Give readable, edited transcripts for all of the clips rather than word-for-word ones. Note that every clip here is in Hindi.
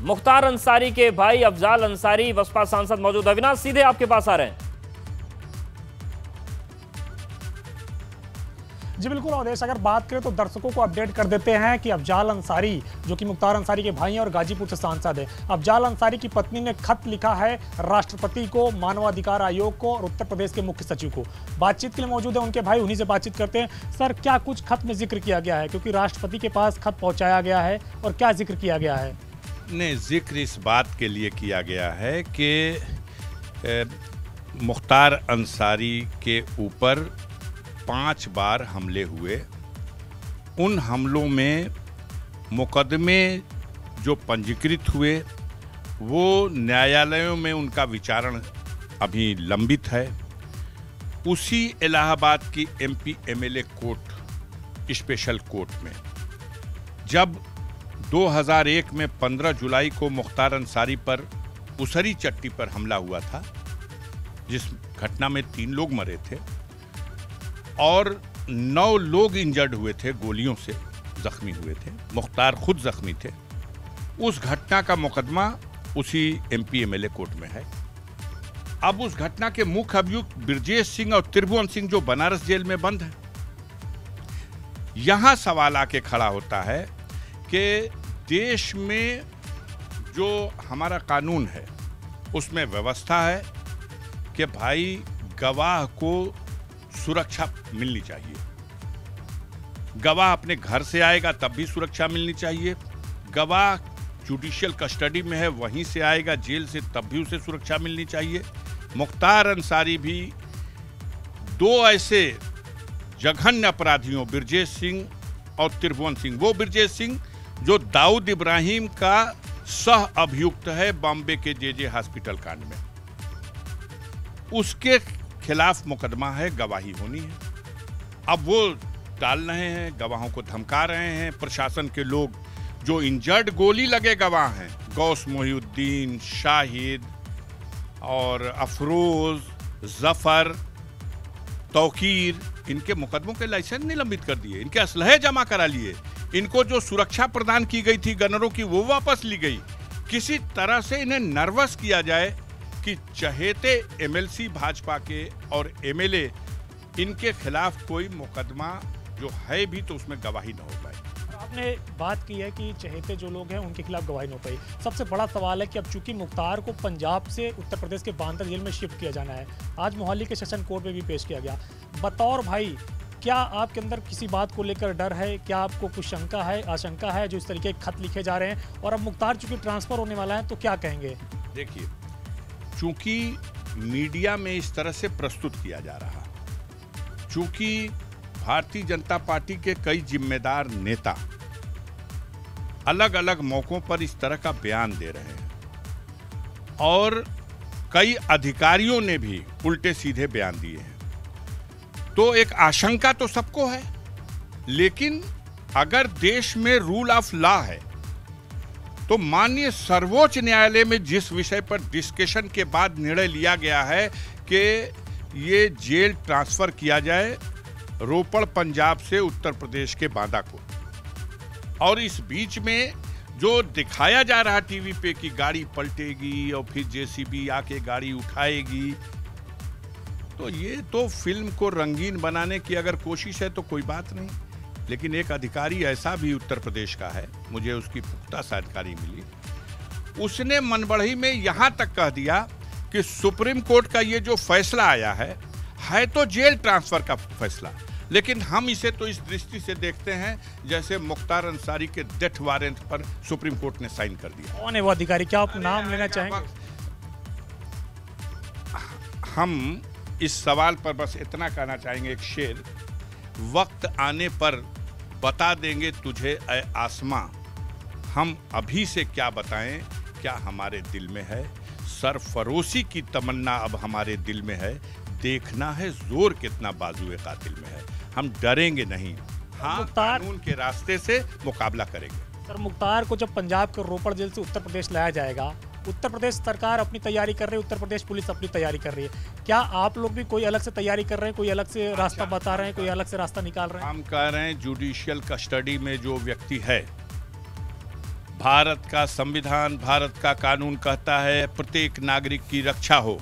मुख्तार अंसारी के भाई अफजाल अंसारी बसपा सांसद मौजूद। अविनाश, सीधे आपके पास आ रहे हैं। जी बिल्कुल अवधेश, अगर बात करें तो दर्शकों को अपडेट कर देते हैं कि अफजाल अंसारी जो कि मुख्तार अंसारी के भाई हैं और गाजीपुर से सांसद हैं, अफजाल अंसारी की पत्नी ने खत लिखा है राष्ट्रपति को, मानवाधिकार आयोग को और उत्तर प्रदेश के मुख्य सचिव को। बातचीत के लिए मौजूद है उनके भाई, उन्हीं से बातचीत करते हैं। सर, क्या कुछ खत में जिक्र किया गया है, क्योंकि राष्ट्रपति के पास खत पहुँचाया गया है, और क्या जिक्र किया गया है? ने जिक्र इस बात के लिए किया गया है कि मुख्तार अंसारी के ऊपर 5 बार हमले हुए। उन हमलों में मुकदमे जो पंजीकृत हुए वो न्यायालयों में उनका विचारण अभी लंबित है। उसी इलाहाबाद की MP MLA court, special court में जब 2001 में 15 जुलाई को मुख्तार अंसारी पर उसरी चट्टी पर हमला हुआ था, जिस घटना में 3 लोग मरे थे और 9 लोग इंजर्ड हुए थे, गोलियों से जख्मी हुए थे, मुख्तार खुद जख्मी थे। उस घटना का मुकदमा उसी एमपी एमएलए कोर्ट में है। अब उस घटना के मुख्य अभियुक्त ब्रजेश सिंह और त्रिभुवन सिंह जो बनारस जेल में बंद हैं, यहां सवाल आके खड़ा होता है कि देश में जो हमारा कानून है उसमें व्यवस्था है कि भाई गवाह को सुरक्षा मिलनी चाहिए। गवाह अपने घर से आएगा तब भी सुरक्षा मिलनी चाहिए। गवाह जुडिशियल कस्टडी में है, वहीं से आएगा जेल से, तब भी उसे सुरक्षा मिलनी चाहिए। मुख्तार अंसारी भी 2 ऐसे जघन्य अपराधियों, ब्रजेश सिंह और त्रिभुवन सिंह, वो ब्रजेश सिंह जो दाऊद इब्राहिम का सह अभियुक्त है बॉम्बे के जेजे हॉस्पिटल कांड में, उसके खिलाफ मुकदमा है, गवाही होनी है। अब वो टाल रहे हैं, गवाहों को धमका रहे हैं। प्रशासन के लोग जो इंजर्ड गोली लगे गवाह हैं, गौस मोहिउद्दीन, शाहिद और अफरोज, जफर, तौकीर, इनके मुकदमों के लाइसेंस निलंबित कर दिए, इनके असलहे जमा करा लिए, इनको जो सुरक्षा प्रदान की गई थी गनरों की वो वापस ली गई। किसी तरह से इन्हें नर्वस किया जाए कि चहेते एमएलसी भाजपा के और एमएलए, इनके खिलाफ कोई मुकदमा जो है भी तो उसमें गवाही न हो पाए। आपने बात की है कि चहेते जो लोग हैं उनके खिलाफ गवाही न हो पाई। सबसे बड़ा सवाल है कि अब चूंकि मुख्तार को पंजाब से उत्तर प्रदेश के बांदा जेल में शिफ्ट किया जाना है, आज मोहाली के सेशन कोर्ट में भी पेश किया गया, बतौर भाई क्या आपके अंदर किसी बात को लेकर डर है? क्या आपको कुछ शंका है, आशंका है जो इस तरीके के खत लिखे जा रहे हैं? और अब मुख्तार चूंकि ट्रांसफर होने वाला है तो क्या कहेंगे? देखिए, चूंकि मीडिया में इस तरह से प्रस्तुत किया जा रहा, चूंकि भारतीय जनता पार्टी के कई जिम्मेदार नेता अलग अलग मौकों पर इस तरह का बयान दे रहे हैं और कई अधिकारियों ने भी उल्टे सीधे बयान दिए हैं, तो एक आशंका तो सबको है। लेकिन अगर देश में रूल ऑफ लॉ है तो माननीय सर्वोच्च न्यायालय में जिस विषय पर डिस्कशन के बाद निर्णय लिया गया है कि ये जेल ट्रांसफर किया जाए रोपड़ पंजाब से उत्तर प्रदेश के बांदा को, और इस बीच में जो दिखाया जा रहा टीवी पे कि गाड़ी पलटेगी और फिर जेसीबी आके गाड़ी उठाएगी, तो ये तो फिल्म को रंगीन बनाने की अगर कोशिश है तो कोई बात नहीं। लेकिन एक अधिकारी ऐसा भी उत्तर प्रदेश का है, मुझे उसकी पुख्ता जानकारी मिली, उसने मनबढ़ई में यहां तक कह दिया कि सुप्रीम कोर्ट का ये जो फैसला आया है तो जेल ट्रांसफर का फैसला, लेकिन हम इसे तो इस दृष्टि से देखते हैं जैसे मुख्तार अंसारी के डेथ वारंट पर सुप्रीम कोर्ट ने साइन कर दिया। कौन है वो अधिकारी, क्या आप नाम लेना चाहेंगे? हम इस सवाल पर बस इतना कहना चाहेंगे, एक शेर, वक्त आने पर बता देंगे तुझे ऐ आसमां, हम अभी से क्या बताएं क्या हमारे दिल में है, सरफरोशी की तमन्ना अब हमारे दिल में है, देखना है जोर कितना बाजुए कातिल में है, हम डरेंगे नहीं, हाँ कानून के रास्ते से मुकाबला करेंगे। सर, मुख्तार को जब पंजाब के रोपड़ जेल से उत्तर प्रदेश लाया जाएगा, उत्तर प्रदेश सरकार अपनी तैयारी कर रही है, उत्तर प्रदेश पुलिस अपनी तैयारी कर रही है, क्या आप लोग भी कोई अलग से तैयारी कर रहे हैं, कोई अलग से रास्ता बता रहे हैं, कोई अलग से रास्ता निकाल रहे हैं? हम कह रहे हैं जुडिशियल कस्टडी में जो व्यक्ति है भारत का संविधान, भारत का कानून कहता है प्रत्येक नागरिक की रक्षा हो,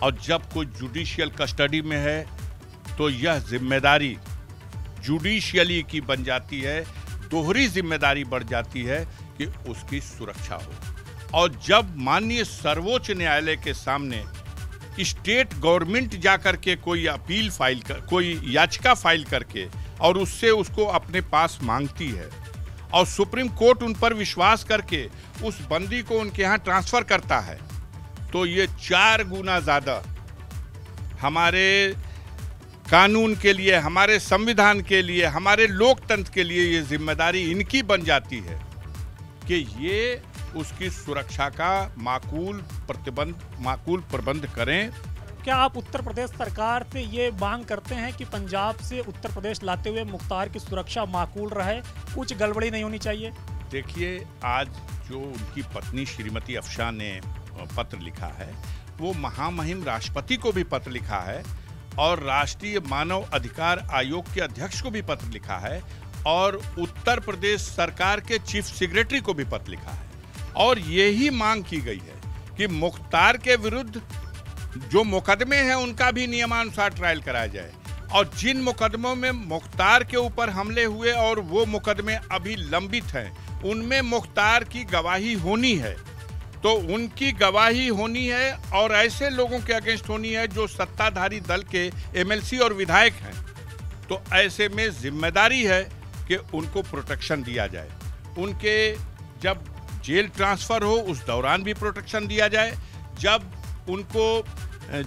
और जब कोई जुडिशियल कस्टडी में है तो यह जिम्मेदारी जुडिशियली की बन जाती है, दोहरी जिम्मेदारी बढ़ जाती है कि उसकी सुरक्षा हो। और जब माननीय सर्वोच्च न्यायालय के सामने स्टेट गवर्नमेंट जाकर के कोई अपील फाइल कर, कोई याचिका फाइल करके और उससे उसको अपने पास मांगती है और सुप्रीम कोर्ट उन पर विश्वास करके उस बंदी को उनके यहाँ ट्रांसफर करता है, तो ये 4 गुना ज्यादा हमारे कानून के लिए, हमारे संविधान के लिए, हमारे लोकतंत्र के लिए ये जिम्मेदारी इनकी बन जाती है कि ये उसकी सुरक्षा का माकूल प्रबंध करें। क्या आप उत्तर प्रदेश सरकार से ये मांग करते हैं कि पंजाब से उत्तर प्रदेश लाते हुए मुख्तार की सुरक्षा माकूल रहे, कुछ गड़बड़ी नहीं होनी चाहिए? देखिए, आज जो उनकी पत्नी श्रीमती अफशा ने पत्र लिखा है, वो महामहिम राष्ट्रपति को भी पत्र लिखा है और राष्ट्रीय मानव अधिकार आयोग के अध्यक्ष को भी पत्र लिखा है और उत्तर प्रदेश सरकार के चीफ सेक्रेटरी को भी पत्र लिखा है, और यही मांग की गई है कि मुख्तार के विरुद्ध जो मुकदमे हैं उनका भी नियमानुसार ट्रायल कराया जाए, और जिन मुकदमों में मुख्तार के ऊपर हमले हुए और वो मुकदमे अभी लंबित हैं, उनमें मुख्तार की गवाही होनी है, तो उनकी गवाही होनी है और ऐसे लोगों के अगेंस्ट होनी है जो सत्ताधारी दल के एमएलसी और विधायक हैं। तो ऐसे में जिम्मेदारी है कि उनको प्रोटेक्शन दिया जाए, उनके जब जेल ट्रांसफर हो उस दौरान भी प्रोटेक्शन दिया जाए, जब उनको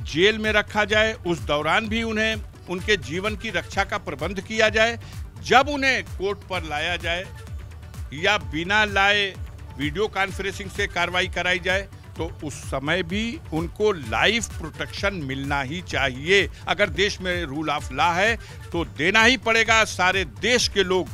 जेल में रखा जाए उस दौरान भी उन्हें उनके जीवन की रक्षा का प्रबंध किया जाए, जब उन्हें कोर्ट पर लाया जाए या बिना लाए वीडियो कॉन्फ्रेंसिंग से कार्रवाई कराई जाए, तो उस समय भी उनको लाइफ प्रोटेक्शन मिलना ही चाहिए। अगर देश में रूल ऑफ लॉ है तो देना ही पड़ेगा। सारे देश के लोग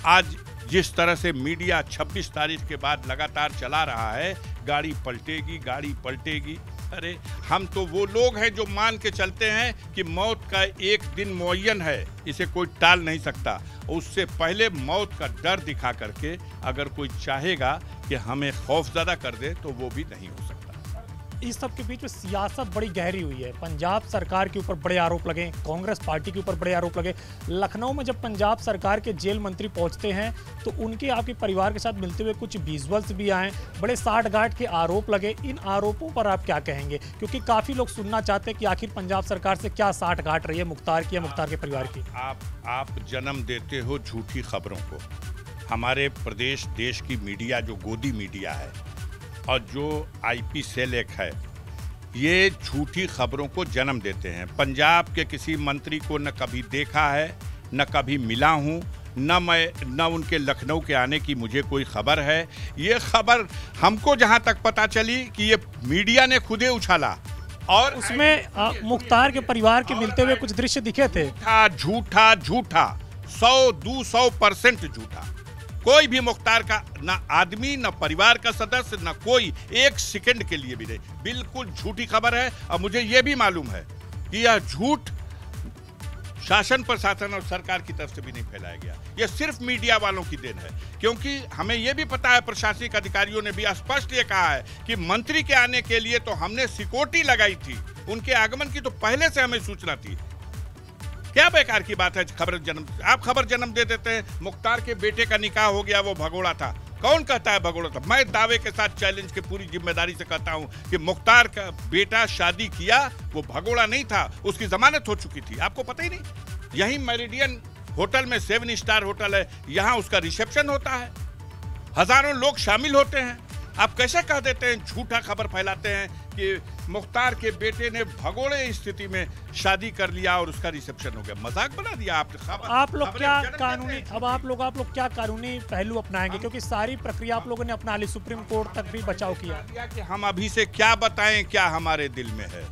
आज जिस तरह से मीडिया 26 तारीख के बाद लगातार चला रहा है, गाड़ी पलटेगी, अरे हम तो वो लोग हैं जो मान के चलते हैं कि मौत का एक दिन मुअय्यन है, इसे कोई टाल नहीं सकता। उससे पहले मौत का डर दिखा करके अगर कोई चाहेगा कि हमें खौफज़दा कर दे तो वो भी नहीं हो सकता। इस सब के बीच में सियासत बड़ी गहरी हुई है। पंजाब सरकार के ऊपर बड़े आरोप लगे, कांग्रेस पार्टी के ऊपर बड़े आरोप लगे। लखनऊ में जब पंजाब सरकार के जेल मंत्री पहुंचते हैं तो उनके आपके परिवार के साथ मिलते हुए कुछ विजुअल्स भी आए, बड़े साठ-गांठ के आरोप लगे। इन आरोपों पर आप क्या कहेंगे? क्योंकि काफ़ी लोग सुनना चाहते हैं कि आखिर पंजाब सरकार से क्या साठ-गांठ रही है मुख्तार की या मुख्तार के परिवार की। आप जन्म देते हो झूठी खबरों को। हमारे प्रदेश देश की मीडिया जो गोदी मीडिया है और जो आईपी सेल एक है, ये झूठी खबरों को जन्म देते हैं। पंजाब के किसी मंत्री को न कभी देखा है, न कभी मिला हूँ, न उनके लखनऊ के आने की मुझे कोई खबर है। ये खबर हमको जहाँ तक पता चली कि ये मीडिया ने खुदे उछाला और उसमें मुख्तार के परिवार के मिलते हुए कुछ दृश्य दिखे थे। झूठा 100-200% झूठा। कोई भी मुख्तार का ना आदमी, ना परिवार का सदस्य, ना कोई एक सेकंड के लिए भी नहीं, बिल्कुल झूठी खबर है। और मुझे यह भी मालूम है कि यह झूठ शासन प्रशासन और सरकार की तरफ से भी नहीं फैलाया गया, यह सिर्फ मीडिया वालों की देन है। क्योंकि हमें यह भी पता है, प्रशासनिक अधिकारियों ने भी स्पष्ट ये कहा है कि मंत्री के आने के लिए तो हमने सिक्योरिटी लगाई थी, उनके आगमन की तो पहले से हमें सूचना थी। क्या बेकार की बात है आप खबर जन्म दे देते हैं। मुख्तार के बेटे का निकाह हो गया, वो भगोड़ा था। कौन कहता है भगोड़ा था? मैं दावे के साथ चैलेंज के पूरी जिम्मेदारी से कहता हूं कि मुख्तार का बेटा शादी किया, वो भगोड़ा नहीं था, उसकी जमानत हो चुकी थी। आपको पता ही नहीं? यही मेरिडियन होटल में 7 स्टार होटल है, यहां उसका रिसेप्शन होता है, हजारों लोग शामिल होते हैं। आप कैसे कह देते हैं, झूठा खबर फैलाते हैं कि मुख्तार के बेटे ने भगोड़े स्थिति में शादी कर लिया और उसका रिसेप्शन हो गया? मजाक बना दिया आप लोग क्या कानूनी आप लोग क्या कानूनी पहलू अपनाएंगे? क्योंकि सारी प्रक्रिया आप लोगों ने अपना ली, सुप्रीम कोर्ट तक भी बचाव किया कि हम अभी से क्या बताएं क्या हमारे दिल में है।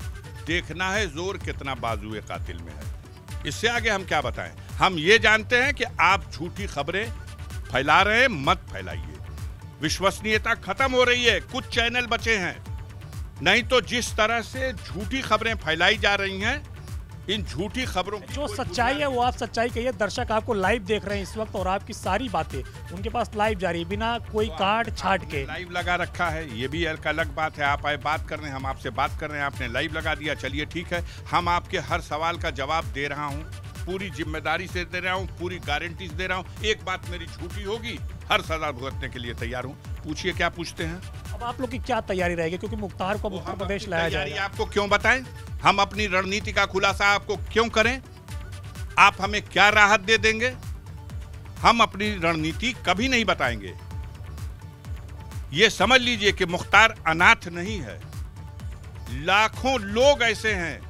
देखना है जोर कितना बाजुए कातिल में है, इससे आगे हम क्या बताएं। हम ये जानते हैं कि आप झूठी खबरें फैला रहे हैं, मत फैलाइए। विश्वसनीयता खत्म हो रही है, कुछ चैनल बचे हैं, नहीं तो जिस तरह से झूठी खबरें फैलाई जा रही हैं इन झूठी खबरों की जो सच्चाई है वो आप सच्चाई कहिए। दर्शक आपको लाइव देख रहे हैं इस वक्त और आपकी सारी बातें उनके पास लाइव जारी है, बिना कोई काट छाट के। लाइव लगा रखा है, ये भी एक अलग बात है। आप आए बात कर रहे हैं, हम आपसे बात कर रहे हैं, आपने लाइव लगा दिया, चलिए ठीक है। हम आपके हर सवाल का जवाब दे रहा हूँ, पूरी जिम्मेदारी से दे रहा हूँ, पूरी गारंटी दे रहा हूँ। एक बात मेरी झूठी होगी, हर सजा भुगतने के लिए तैयार हूँ। पूछिए क्या पूछते हैं। अब आप लोग की क्या तैयारी रहेगी, क्योंकि मुख्तार को उत्तर प्रदेश लाया जाएगा। आपको क्यों बताएं, हम अपनी रणनीति का खुलासा आपको क्यों करें, आप हमें क्या राहत दे देंगे। हम अपनी रणनीति कभी नहीं बताएंगे। ये समझ लीजिए कि मुख्तार अनाथ नहीं है। लाखों लोग ऐसे हैं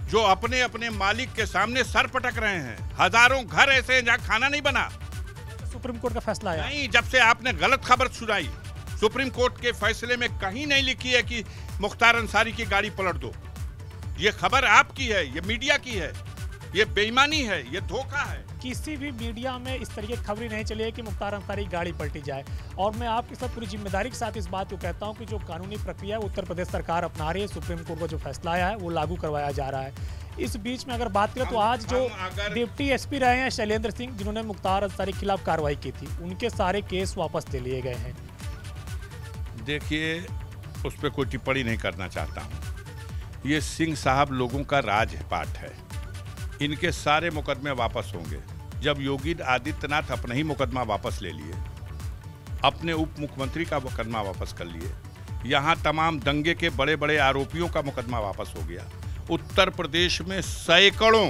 जो अपने अपने मालिक के सामने सर पटक रहे हैं। हजारों घर ऐसे हैं जहां खाना नहीं बना। सुप्रीम कोर्ट का फैसला आया नहीं, जब से आपने गलत खबर सुनाई, सुप्रीम कोर्ट के फैसले में कहीं नहीं लिखी है कि मुख्तार अंसारी की गाड़ी पलट दो। ये खबर आपकी है, ये मीडिया की है, ये बेईमानी है, ये धोखा है। किसी भी मीडिया में इस तरह की खबरें नहीं चली है कि मुख्तार अंसारी की गाड़ी पलटी जाए। और मैं आपके साथ पूरी जिम्मेदारी के साथ इस बात को कहता हूं कि जो कानूनी प्रक्रिया उत्तर प्रदेश सरकार अपना रही है, सुप्रीम कोर्ट का जो फैसला आया है वो लागू करवाया जा रहा है। इस बीच में अगर बात करें तो आज जो डिप्टी एसपी रहे हैं शैलेंद्र सिंह, जिन्होंने मुख्तार अंसारी के खिलाफ कार्रवाई की थी, उनके सारे केस वापस ले लिए गए हैं। देखिए, उस पर कोई टिप्पणी नहीं करना चाहता हूं। ये सिंह साहब लोगों का राजपाट है, इनके सारे मुकदमे वापस होंगे। जब योगी आदित्यनाथ अपना ही मुकदमा वापस ले लिए, अपने उप मुख्यमंत्री का मुकदमा वापस कर लिए, यहाँ तमाम दंगे के बड़े बड़े आरोपियों का मुकदमा वापस हो गया। उत्तर प्रदेश में सैकड़ों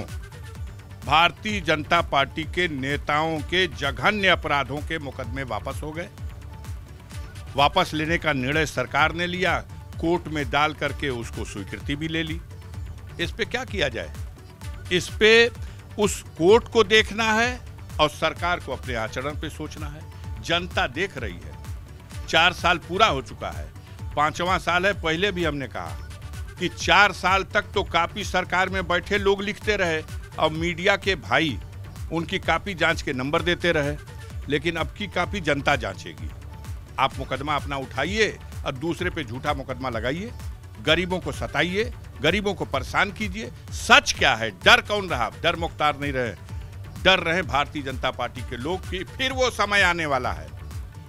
भारतीय जनता पार्टी के नेताओं के जघन्य अपराधों के मुकदमे वापस हो गए। वापस लेने का निर्णय सरकार ने लिया, कोर्ट में डाल करके उसको स्वीकृति भी ले ली। इस पे क्या किया जाए, इस पे उस कोर्ट को देखना है और सरकार को अपने आचरण पे सोचना है। जनता देख रही है, 4 साल पूरा हो चुका है, 5वां साल है। पहले भी हमने कहा कि 4 साल तक तो कापी सरकार में बैठे लोग लिखते रहे और मीडिया के भाई उनकी कापी जांच के नंबर देते रहे, लेकिन अब की कापी जनता जांचेगी। आप मुकदमा अपना उठाइए और दूसरे पे झूठा मुकदमा लगाइए, गरीबों को सताइए, गरीबों को परेशान कीजिए। सच क्या है, डर कौन रहा? डर मुख्तार नहीं रहे, डर रहे भारतीय जनता पार्टी के लोग कि फिर वो समय आने वाला है।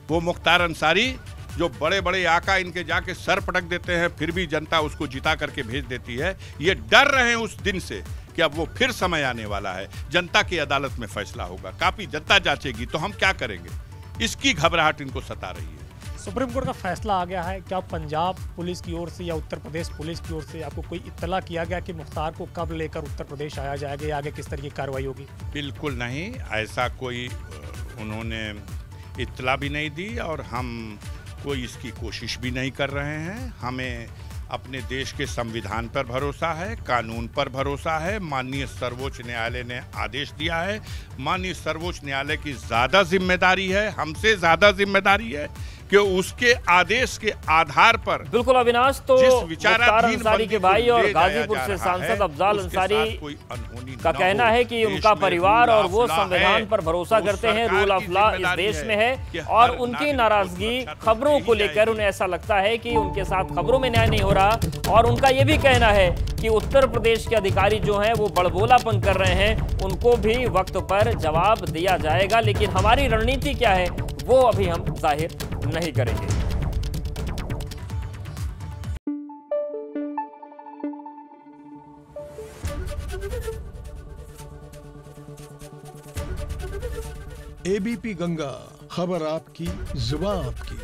वो मुख्तार अंसारी जो बड़े बड़े आका इनके जाके सर पटक देते हैं, फिर भी जनता उसको जिता करके भेज देती है। ये डर रहे हैं उस दिन से कि अब वो फिर समय आने वाला है, जनता की अदालत में फैसला होगा, काफी जनता जांचेगी, तो हम क्या करेंगे, इसकी घबराहट इनको सता रही है। सुप्रीम कोर्ट का फैसला आ गया है, क्या पंजाब पुलिस की ओर से या उत्तर प्रदेश पुलिस की ओर से आपको कोई इत्तला किया गया कि मुख्तार को कब लेकर उत्तर प्रदेश आया जाएगा या आगे किस तरह की कार्रवाई होगी? बिल्कुल नहीं, ऐसा कोई उन्होंने इत्तला भी नहीं दी और हम कोई इसकी कोशिश भी नहीं कर रहे हैं। हमें अपने देश के संविधान पर भरोसा है, कानून पर भरोसा है। माननीय सर्वोच्च न्यायालय ने आदेश दिया है, माननीय सर्वोच्च न्यायालय की ज़्यादा जिम्मेदारी है, हमसे ज़्यादा जिम्मेदारी है कि उसके आदेश के आधार पर बिल्कुल अविनाश, तो मुख्तार अंसारी के भाई और गाजीपुर से सांसद अफजाल अंसारी का कहना है कि उनका परिवार और वो संविधान पर भरोसा करते हैं, रूल ऑफ लॉ इस देश में है, और उनकी नाराजगी खबरों को लेकर उन्हें ऐसा लगता है कि उनके साथ खबरों में न्याय नहीं हो रहा। और उनका ये भी कहना है कि उत्तर प्रदेश के अधिकारी जो हैं वो बड़बोलापन कर रहे हैं, उनको भी वक्त पर जवाब दिया जाएगा, लेकिन हमारी रणनीति क्या है वो अभी हम जाहिर नहीं करेंगे। एबीपी गंगा, खबर आपकी, जुबान आपकी।